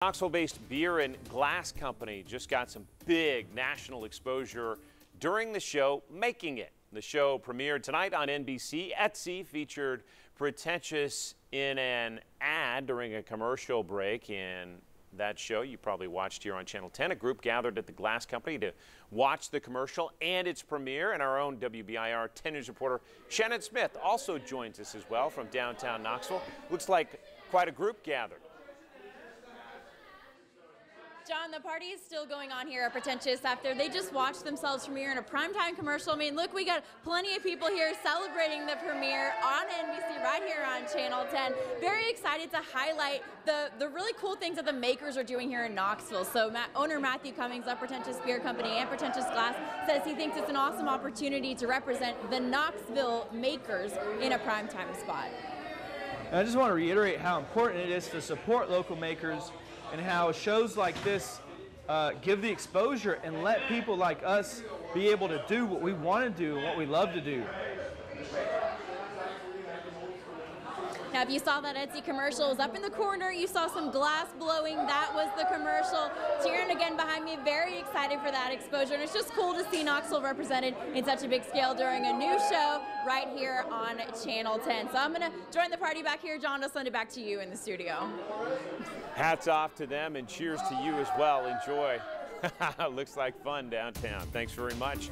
Knoxville-based beer and glass company just got some big national exposure during the show Making It. The show premiered tonight on NBC. Etsy featured Pretentious in an ad during a commercial break. In that show you probably watched here on Channel 10, a group gathered at the glass company to watch the commercial and its premiere. And our own WBIR 10 News reporter Shannon Smith also joins us as well from downtown Knoxville. Looks like quite a group gathered. John, the party is still going on here at Pretentious after they just watched themselves premiere in a primetime commercial. I mean, look, we got plenty of people here celebrating the premiere on NBC right here on Channel 10. Very excited to highlight the really cool things that the makers are doing here in Knoxville. So owner Matthew Cummings of Pretentious Beer Company and Pretentious Glass says he thinks it's an awesome opportunity to represent the Knoxville makers in a primetime spot. And I just want to reiterate how important it is to support local makers and how shows like this give the exposure and let people like us be able to do what we want to do and what we love to do. Now, if you saw that Etsy commercial, it was up in the corner. You saw some glass blowing. That was the commercial. Cheering again behind me. Very excited for that exposure. And it's just cool to see Knoxville represented in such a big scale during a new show right here on Channel 10. So I'm going to join the party back here. John, I'll send it back to you in the studio. Hats off to them and cheers to you as well. Enjoy. Looks like fun downtown. Thanks very much.